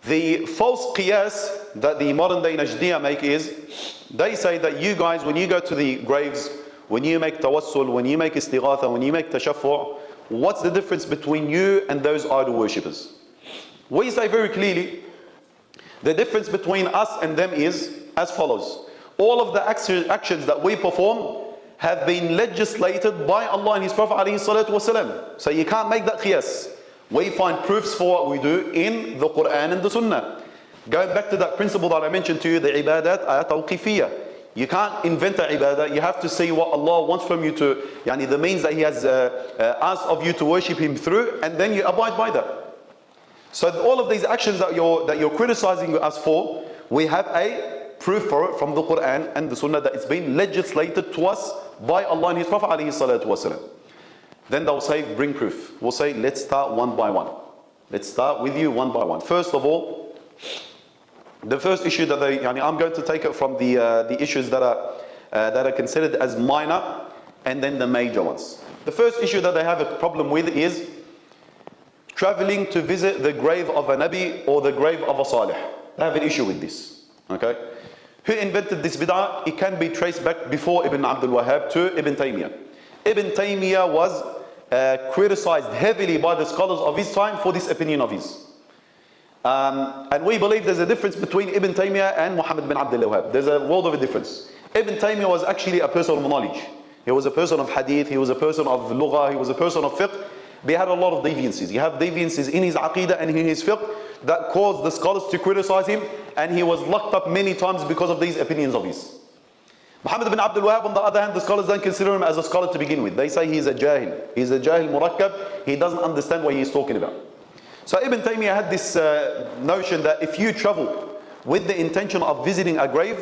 The false qiyas that the modern day Najdiya make is, they say that you guys, when you go to the graves, when you make tawassul, when you make istighatha, when you make tashaffu', what's the difference between you and those idol worshippers? We say very clearly, the difference between us and them is as follows. All of the actions that we perform have been legislated by Allah and His Prophet ﷺ. So you can't make that qiyas. We find proofs for what we do in the Quran and the Sunnah. Going back to that principle that I mentioned to you, the ibadat are tawqifiyah. You can't invent an ibadah. You have to see what Allah wants from you to, the means that He has asked of you to worship Him through, and then you abide by that. So all of these actions that you're criticizing us for, we have a proof for it from the Quran and the Sunnah that it's been legislated to us by Allah and His Prophet ﷺ. Then they'll say, bring proof. We'll say, let's start one by one. Let's start with you one by one. First of all, the first issue that I'm going to take it from the issues that are considered as minor, and then the major ones. The first issue that they have a problem with is traveling to visit the grave of a Nabi or the grave of a Salih. They have an issue with this. Okay? Who invented this bid'ah? It can be traced back before Ibn Abdul Wahhab to Ibn Taymiyyah. Ibn Taymiyyah was criticized heavily by the scholars of his time for this opinion of his. And we believe there's a difference between Ibn Taymiyyah and Muhammad bin Abdul Wahhab. There's a world of a difference. Ibn Taymiyyah was actually a person of knowledge. He was a person of hadith, he was a person of lughah, he was a person of fiqh. But he had a lot of deviances. He had deviances in his aqidah and in his fiqh that caused the scholars to criticize him, and he was locked up many times because of these opinions of his. Muhammad bin Abdul Wahhab, on the other hand, the scholars don't consider him as a scholar to begin with. They say he's a jahil. He's a jahil murakkab. He doesn't understand what he's talking about. So Ibn Taymiyyah had this notion that if you travel with the intention of visiting a grave,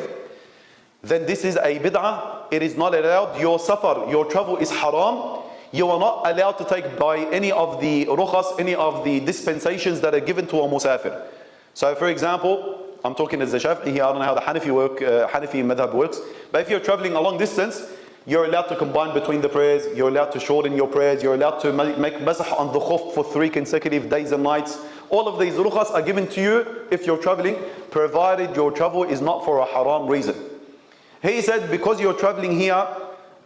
then this is a bid'ah. It is not allowed. Your safar, your travel is haram. You are not allowed to take by any of the rukhas, any of the dispensations that are given to a musafir. So for example, I'm talking as a Shafi'i here, I don't know how the Hanafi madhab works, but if you're traveling a long distance, you're allowed to combine between the prayers, you're allowed to shorten your prayers, you're allowed to make masah on the khuf for 3 consecutive days and nights. All of these rukhas are given to you if you're traveling, provided your travel is not for a haram reason. He said, because you're traveling here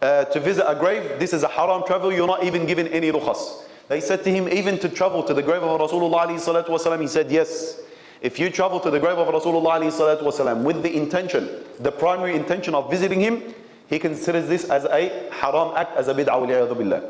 to visit a grave, this is a haram travel, you're not even given any rukhas. They said to him, even to travel to the grave of Rasulullah, he said, yes. If you travel to the grave of Rasulullah with the intention, the primary intention of visiting him, he considers this as a haram act, as a bid'ah wal-'iyadhu billah.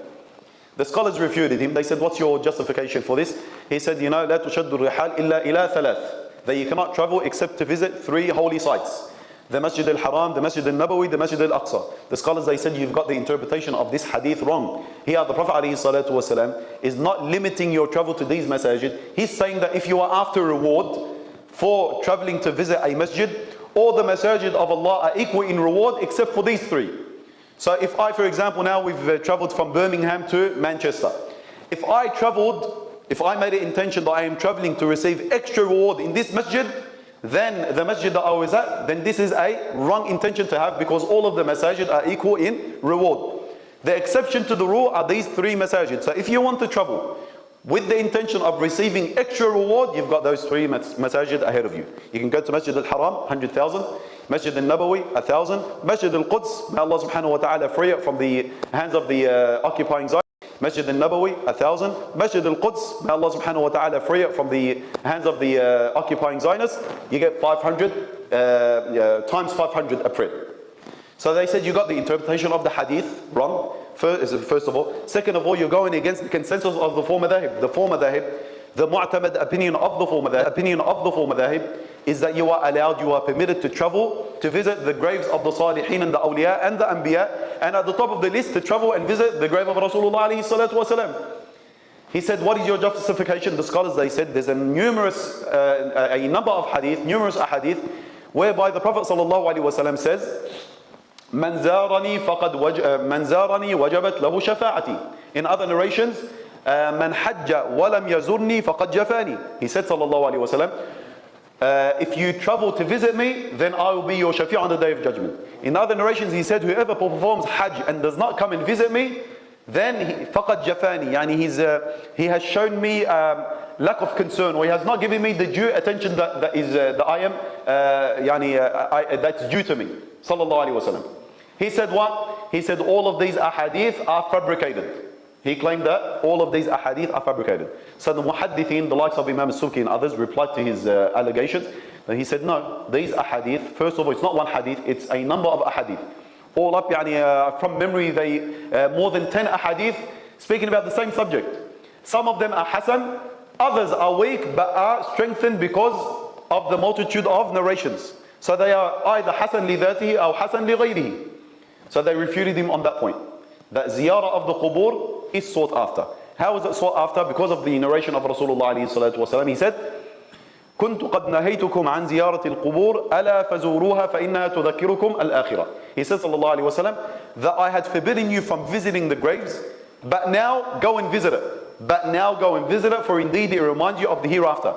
The scholars refuted him. They said, what's your justification for this? He said, لا تشد الرحال إلا إلى ثلاث. That you cannot travel except to visit 3 holy sites. The Masjid al-Haram, the Masjid al-Nabawi, the Masjid al-Aqsa. The scholars, they said, you've got the interpretation of this hadith wrong. Here the Prophet ﷺ is not limiting your travel to these masajid. He's saying that if you are after reward for traveling to visit a masjid, all the masajid of Allah are equal in reward except for these 3. So if I, for example, now we've traveled from Birmingham to Manchester. If I made an intention that I am traveling to receive extra reward in this masjid, then the masjid that I was at, then this is a wrong intention to have, because all of the masajid are equal in reward. The exception to the rule are these 3 masajid. So if you want to travel with the intention of receiving extra reward, you've got those 3 masajid ahead of you. You can go to Masjid al-Haram, 100,000. Masjid al-Nabawi, 1,000. Masjid al-Quds, may Allah subhanahu wa ta'ala free it from the hands of the occupying Zion. Masjid al-Nabawi, 1,000. Masjid al-Quds, may Allah subhanahu wa ta'ala free it from the hands of the occupying Zionists. You get 500 times 500 a prayer. So they said you got the interpretation of the hadith wrong, first of all. Second of all, you're going against the consensus of the 4 madahib. The 4 madahib, the mu'tamad opinion of the 4 madahib is that you are allowed, you are permitted to travel to visit the graves of the salihin and the awliya and the anbiya, and at the top of the list to travel and visit the grave of Rasulullah alayhi salatu wasalam. He said, what is your justification? The scholars, they said there's a number of hadith, numerous ahadith, whereby the Prophet sallallahu alaihi wasallam says, Man zarani wajabat lahu shafa'ati. In other narrations, Man hajja walam yazurni faqad jafani. He said sallallahu alaihi wasallam, if you travel to visit me, then I will be your shafi' on the day of judgment. In other narrations, he said, whoever performs hajj and does not come and visit me, then فقد جفاني, يعني he has shown me lack of concern, or he has not given me the due attention that I am that's due to me. Sallallahu alaihi wasallam. He said what? He said all of these ahadith are fabricated. He claimed that all of these ahadith are fabricated. So the muhaddithin, the likes of Imam Suki and others, replied to his allegations. And he said, no, these ahadith, first of all, it's not one hadith, it's a number of ahadith. All up, from memory, they more than 10 ahadith speaking about the same subject. Some of them are hasan, others are weak but are strengthened because of the multitude of narrations. So they are either hasan li dhatihi or hasan li ghayrihi. So they refuted him on that point. That ziyarah of the qubur is sought after. How is it sought after? Because of the narration of Rasulullah alayhi salatu wasalam. He said, كنت قد نهيتكم عن زيارة القبور ألا فزوروها فإنها تذكركم الآخرة. He says sallallahu alayhi wasallam that I had forbidden you from visiting the graves, but now go and visit it. But now go and visit it, for indeed it reminds you of the hereafter.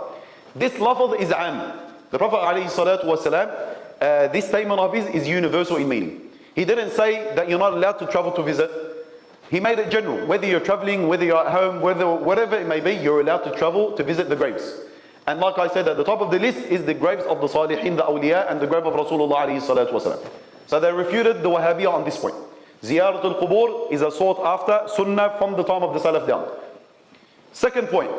This lafaz is am. The Prophet alayhi salatu wasalam, this statement of his is universal in meaning. He didn't say that you're not allowed to travel to visit. He made it general. Whether you're traveling, whether you're at home, whatever it may be, you're allowed to travel to visit the graves. And like I said, at the top of the list is the graves of the Salihin, the Awliya, and the grave of Rasulullah alayhi salatu wasalam. So they refuted the Wahhabiyah on this point. Ziyaratul Qubur is a sought after sunnah from the time of the Salaf down. Second point,